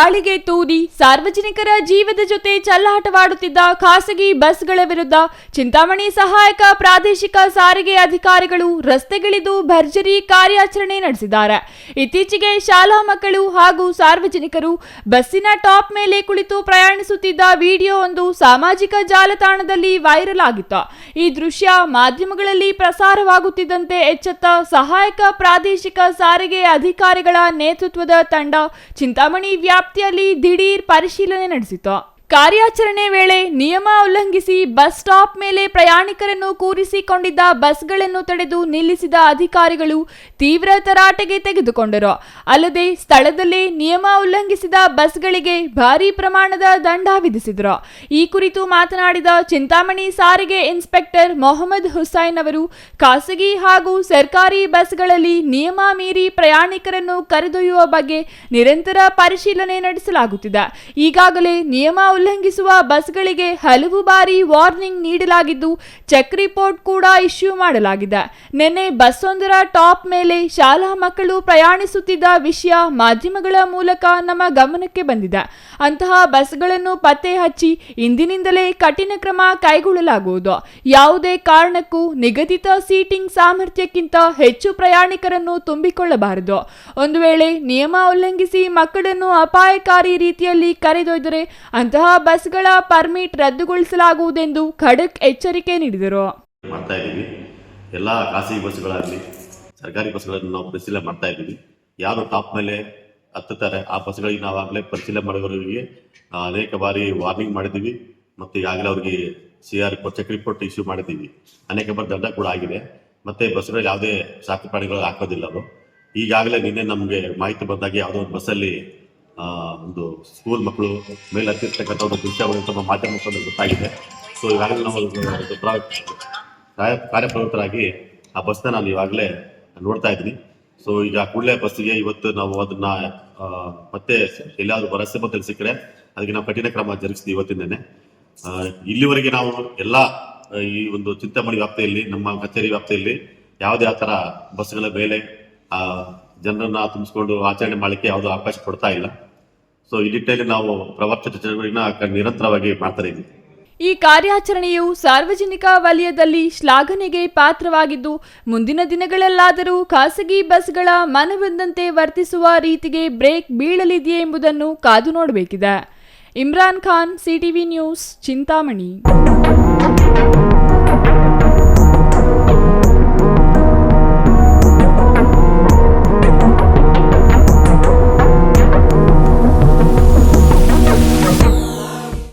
ಗಾಳಿಗೆ ತೂರಿ ಸಾರ್ವಜನಿಕರ ಜೀವದ ಜೊತೆ ಚೆಲ್ಲಾಟವಾಡುತ್ತಿದ್ದ ಖಾಸಗಿ ಬಸ್ಗಳ ವಿರುದ್ಧ ಚಿಂತಾಮಣಿ ಸಹಾಯಕ ಪ್ರಾದೇಶಿಕ ಸಾರಿಗೆ ಅಧಿಕಾರಿಗಳು ರಸ್ತೆಗಿಳಿದು ಭರ್ಜರಿ ಕಾರ್ಯಾಚರಣೆ ನಡೆಸಿದ್ದಾರೆ. ಇತ್ತೀಚೆಗೆ ಶಾಲಾ ಮಕ್ಕಳು ಹಾಗೂ ಸಾರ್ವಜನಿಕರು ಬಸ್ಸಿನ ಟಾಪ್ ಮೇಲೆ ಕುಳಿತು ಪ್ರಯಾಣಿಸುತ್ತಿದ್ದ ವಿಡಿಯೋ ಒಂದು ಸಾಮಾಜಿಕ ಜಾಲತಾಣದಲ್ಲಿ ವೈರಲ್ ಆಗಿತ್ತು. ಈ ದೃಶ್ಯ ಮಾಧ್ಯಮಗಳಲ್ಲಿ ಪ್ರಸಾರವಾಗುತ್ತಿದ್ದಂತೆ ಎಚ್ಚೆತ್ತ ಸಹಾಯಕ ಪ್ರಾದೇಶಿಕ ಸಾರಿಗೆ ಅಧಿಕಾರಿಗಳ ನೇತೃತ್ವದ ತಂಡ ಚಿಂತಾಮಣಿ ವ್ಯಾಪ್ತಿಯಲ್ಲಿ ದಿಢೀರ್ ಪರಿಶೀಲನೆ ನಡೆಸಿತು. ಕಾರ್ಯಾಚರಣೆ ವೇಳೆ ನಿಯಮ ಉಲ್ಲಂಘಿಸಿ ಬಸ್ ಸ್ಟಾಪ್ ಮೇಲೆ ಪ್ರಯಾಣಿಕರನ್ನು ಕೂರಿಸಿಕೊಂಡಿದ್ದ ಬಸ್ಗಳನ್ನು ತಡೆದು ನಿಲ್ಲಿಸಿದ ಅಧಿಕಾರಿಗಳು ತೀವ್ರ ತರಾಟೆಗೆ ತೆಗೆದುಕೊಂಡರು. ಅಲ್ಲದೆ ಸ್ಥಳದಲ್ಲೇ ನಿಯಮ ಉಲ್ಲಂಘಿಸಿದ ಬಸ್ಗಳಿಗೆ ಭಾರೀ ಪ್ರಮಾಣದ ದಂಡ ವಿಧಿಸಿದರು. ಈ ಕುರಿತು ಮಾತನಾಡಿದ ಚಿಂತಾಮಣಿ ಸಾರಿಗೆ ಇನ್ಸ್ಪೆಕ್ಟರ್ ಮೊಹಮ್ಮದ್ ಹುಸೈನ್ ಅವರು, ಖಾಸಗಿ ಹಾಗೂ ಸರ್ಕಾರಿ ಬಸ್ಗಳಲ್ಲಿ ನಿಯಮ ಮೀರಿ ಪ್ರಯಾಣಿಕರನ್ನು ಕರೆದೊಯ್ಯುವ ಬಗ್ಗೆ ನಿರಂತರ ಪರಿಶೀಲನೆ ನಡೆಸಲಾಗುತ್ತಿದೆ. ಈಗಾಗಲೇ ನಿಯಮ ಉಲ್ಲಂಘಿಸುವ ಬಸ್ಗಳಿಗೆ ಹಲವು ಬಾರಿ ವಾರ್ನಿಂಗ್ ನೀಡಲಾಗಿದ್ದು ಚೆಕ್ ರಿಪೋರ್ಟ್ ಕೂಡ ಇಶ್ಯೂ ಮಾಡಲಾಗಿದೆ. ನಿನ್ನೆ ಬಸ್ಸೊಂದರ ಟಾಪ್ ಮೇಲೆ ಶಾಲಾ ಮಕ್ಕಳು ಪ್ರಯಾಣಿಸುತ್ತಿದ್ದ ವಿಷಯ ಮಾಧ್ಯಮಗಳ ಮೂಲಕ ನಮ್ಮ ಗಮನಕ್ಕೆ ಬಂದಿದೆ. ಅಂತಹ ಬಸ್ಗಳನ್ನು ಪತ್ತೆ ಹಚ್ಚಿ ಇಂದಿನಿಂದಲೇ ಕಠಿಣ ಕ್ರಮ ಕೈಗೊಳ್ಳಲಾಗುವುದು. ಯಾವುದೇ ಕಾರಣಕ್ಕೂ ನಿಗದಿತ ಸೀಟಿಂಗ್ ಸಾಮರ್ಥ್ಯಕ್ಕಿಂತ ಹೆಚ್ಚು ಪ್ರಯಾಣಿಕರನ್ನು ತುಂಬಿಕೊಳ್ಳಬಾರದು. ಒಂದು ವೇಳೆ ನಿಯಮ ಉಲ್ಲಂಘಿಸಿ ಮಕ್ಕಳನ್ನು ಅಪಾಯಕಾರಿ ರೀತಿಯಲ್ಲಿ ಕರೆದೊಯ್ದರೆ ಅಂತಹ ಬಸ್ಗಳ ಪರ್ಮಿಟ್ ರದ್ದುಗೊಳಿಸಲಾಗುವುದೆಂದು ಖಡಕ್ ಎಚ್ಚರಿಕೆ ನೀಡಿದರು. ಮಾಡ್ತಾ ಇದ್ದೀವಿ. ಎಲ್ಲ ಖಾಸಗಿ ಬಸ್ಗಳಾಗಲಿ ಸರ್ಕಾರಿ ಬಸ್ಗಳನ್ನು ನಾವು ಪರಿಶೀಲನೆ ಮಾಡ್ತಾ ಇದ್ದೀವಿ. ಯಾರು ಟಾಪ್ ಮೇಲೆ ಹತ್ತುತ್ತಾರೆ ಆ ಬಸ್ಗಳಿಗೆ ನಾವಾಗಲೇ ಪರಿಶೀಲನೆ ಮಾಡೋರಿಗೆ ಅನೇಕ ಬಾರಿ ವಾರ್ನಿಂಗ್ ಮಾಡಿದ್ದೀವಿ ಮತ್ತು ಈಗಾಗಲೇ ಅವರಿಗೆ CR ಚೆಕ್ ರಿಪೋರ್ಟ್ ಇಶ್ಯೂ ಮಾಡಿದ್ದೀವಿ. ಅನೇಕ ಬಾರಿ ದಂಡ ಕೂಡ ಆಗಿದೆ. ಮತ್ತು ಬಸ್ಗಳಲ್ಲಿ ಯಾವುದೇ ಸಾಕು ಪ್ರಾಣಿಗಳು ಹಾಕೋದಿಲ್ಲ. ಅವರು ಈಗಾಗಲೇ ನಿನ್ನೆ ನಮಗೆ ಮಾಹಿತಿ ಬಂದಾಗ ಯಾವುದೋ ಒಂದು ಬಸ್ಸಲ್ಲಿ ಒಂದು ಸ್ಕೂಲ್ ಮಕ್ಕಳು ಮೇಲೆ ಹತ್ತಿರ್ತಕ್ಕಂಥ ಒಂದು ದೃಶ್ಯಗಳು ತಮ್ಮ ಮಾಧ್ಯಮ ಗೊತ್ತಾಗಿದೆ. ಸೊ ಈಗಾಗಲೇ ನಾವು ಕಾರ್ಯಪ್ರವೃತ್ತರಾಗಿ ಆ ಬಸ್ನ ನಾನು ಇವಾಗಲೇ ನೋಡ್ತಾ ಇದ್ದೀನಿ. ಸೊ ಈಗ ಕೂಡಲೇ ಬಸ್ಸಿಗೆ ಇವತ್ತು ನಾವು ಅದನ್ನ ಮತ್ತೆ ಎಲ್ಲಾದ್ರೂ ಭರವಸೆ ಸಿಕ್ಕರೆ ಅದಕ್ಕೆ ನಾವು ಕಠಿಣ ಕ್ರಮ ಜರುಗಿಸ್ತೀವಿ ಇವತ್ತಿಂದನೇ. ಇಲ್ಲಿವರೆಗೆ ನಾವು ಎಲ್ಲ ಈ ಒಂದು ಚಿಂತಾಮಣಿ ವ್ಯಾಪ್ತಿಯಲ್ಲಿ ನಮ್ಮ ಕಚೇರಿ ವ್ಯಾಪ್ತಿಯಲ್ಲಿ ಯಾವುದೇ ಆ ಥರ ಬಸ್ಗಳ ಮೇಲೆ ಜನರನ್ನ ತುಂಬಿಸ್ಕೊಂಡು ಆಚರಣೆ ಮಾಡಲಿಕ್ಕೆ ಯಾವುದೋ ಅವಕಾಶ ಕೊಡ್ತಾ ಇಲ್ಲ. ಸೊ ಈ ನಿಟ್ಟಿನಲ್ಲಿ ನಾವು ಪ್ರವರ್ತಿತ ಚಟುವಟಿಕೆಗಳನ್ನ ನಿರಂತರವಾಗಿ ಮಾಡ್ತಾ ಇದ್ದೀವಿ. ಈ ಕಾರ್ಯಾಚರಣೆಯು ಸಾರ್ವಜನಿಕ ವಲಯದಲ್ಲಿ ಶ್ಲಾಘನೆಗೆ ಪಾತ್ರವಾಗಿದ್ದು ಮುಂದಿನ ದಿನಗಳಲ್ಲಾದರೂ ಖಾಸಗಿ ಬಸ್ಗಳ ಮನಬಂದಂತೆ ವರ್ತಿಸುವ ರೀತಿಗೆ ಬ್ರೇಕ್ ಬೀಳಲಿದೆಯೇ ಎಂಬುದನ್ನು ಕಾದು ನೋಡಬೇಕಿದೆ. Imran Khan, CTV news, Chintamani.